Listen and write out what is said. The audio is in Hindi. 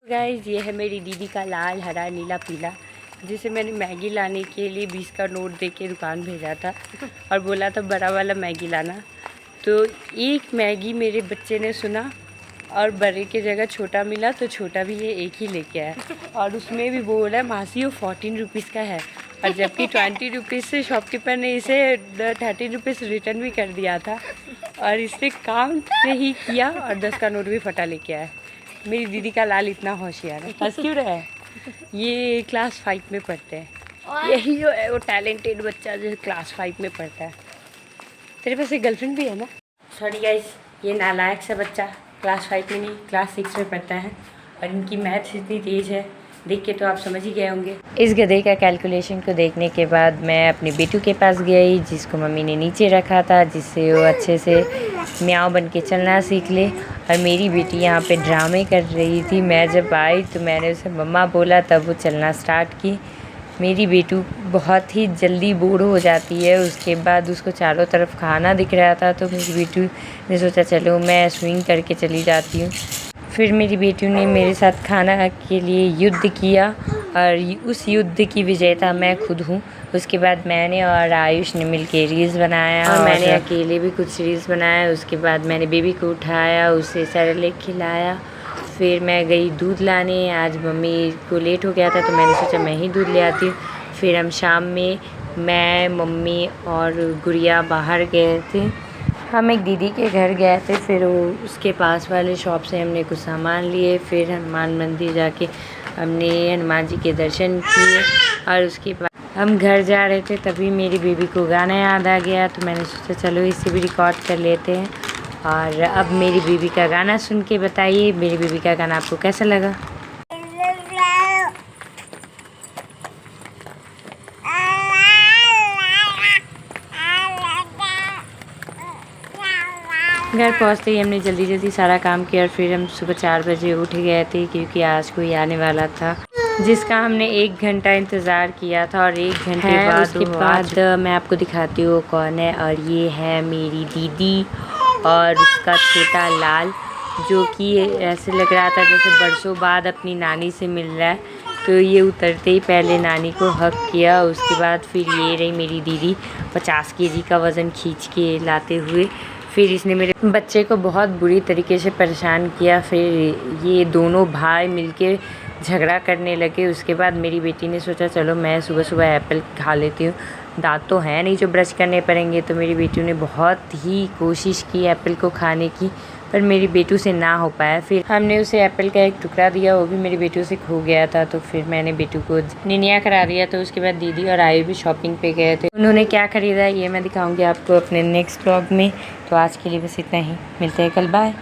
गाइस ये है मेरी दीदी का लाल हरा नीला पीला, जिसे मैंने मैगी लाने के लिए 20 का नोट दे के दुकान भेजा था और बोला था बड़ा वाला मैगी लाना। तो एक मैगी मेरे बच्चे ने सुना और बड़े की जगह छोटा मिला तो छोटा भी ये एक ही लेके आया और उसमें भी बोल रहा है मासी वो 14 रुपीज़ का है, और जबकि 20 रुपीज़ से शॉपकीपर ने इसे 30 रुपीज़ रिटर्न भी कर दिया था और इसने काम नहीं किया और 10 का नोट भी फटा लेके आया। मेरी दीदी का लाल इतना होशियार है, हंस क्यों रहा है? ये क्लास 5 में पढ़ते हैं। यही जो है वो टैलेंटेड बच्चा जो क्लास 5 में पढ़ता है। तेरे पास एक गर्लफ्रेंड भी है ना? सॉरी गाइस, ये नालायक सा बच्चा क्लास 5 में नहीं क्लास 6 में पढ़ता है और इनकी मैथ्स इतनी तेज़ है, देख के तो आप समझ ही गए होंगे। इस गधे का कैलकुलेशन को देखने के बाद मैं अपने बेटू के पास गई, जिसको मम्मी ने नीचे रखा था, जिससे वो अच्छे से म्याऊं बन के चलना सीख ले। और मेरी बेटी यहाँ पे ड्रामे कर रही थी। मैं जब आई तो मैंने उसे मम्मा बोला, तब वो चलना स्टार्ट की। मेरी बेटू बहुत ही जल्दी बोर हो जाती है। उसके बाद उसको चारों तरफ खाना दिख रहा था तो मेरी बेटू ने सोचा चलो मैं स्विंग करके चली जाती हूँ। फिर मेरी बेटी ने मेरे साथ खाना के लिए युद्ध किया और उस युद्ध की विजेता मैं खुद हूँ। उसके बाद मैंने और आयुष ने मिलके रील्स बनाया और मैंने अकेले भी कुछ रील्स बनाया। उसके बाद मैंने बेबी को उठाया, उसे सेरेलैक खिलाया। फिर मैं गई दूध लाने। आज मम्मी को लेट हो गया था तो मैंने सोचा मैं ही दूध ले आती हूँ। फिर हम शाम में मैं मम्मी और गुड़िया बाहर गए थे। हम एक दीदी के घर गए थे, फिर उसके पास वाले शॉप से हमने कुछ सामान लिए। फिर हनुमान मंदिर जाके हमने हनुमान जी के दर्शन किए और उसके बाद हम घर जा रहे थे तभी मेरी बेबी को गाना याद आ गया तो मैंने सोचा चलो इसे भी रिकॉर्ड कर लेते हैं। और अब मेरी बेबी का गाना सुन के बताइए मेरी बेबी का गाना आपको कैसा लगा। घर पहुंचते ही हमने जल्दी सारा काम किया और फिर हम सुबह 4 बजे उठ गए थे, क्योंकि आज कोई आने वाला था जिसका हमने 1 घंटा इंतज़ार किया था। और 1 घंटे बाद उसके बाद मैं आपको दिखाती हूँ कौन है। और ये है मेरी दीदी और उसका छोटा लाल, जो कि ऐसे लग रहा था जैसे बरसों बाद अपनी नानी से मिल रहा है। तो ये उतरते ही पहले नानी को हक किया। उसके बाद फिर ये रही मेरी दीदी 50 केजी का वज़न खींच के लाते हुए। फिर इसने मेरे बच्चे को बहुत बुरी तरीके से परेशान किया। फिर ये दोनों भाई मिलके झगड़ा करने लगे। उसके बाद मेरी बेटी ने सोचा चलो मैं सुबह सुबह एप्पल खा लेती हूँ, दांत तो है नहीं जो ब्रश करने पड़ेंगे। तो मेरी बेटी ने बहुत ही कोशिश की एप्पल को खाने की, पर मेरी बेटू से ना हो पाया। फिर हमने उसे एप्पल का एक टुकड़ा दिया, वो भी मेरी बेटू से खो गया था। तो फिर मैंने बेटू को निनिया करा दिया। तो उसके बाद दीदी और आयु भी शॉपिंग पे गए थे। उन्होंने क्या खरीदा ये मैं दिखाऊंगी आपको अपने नेक्स्ट ब्लॉग में। तो आज के लिए बस इतना ही, मिलते हैं कल, बाय।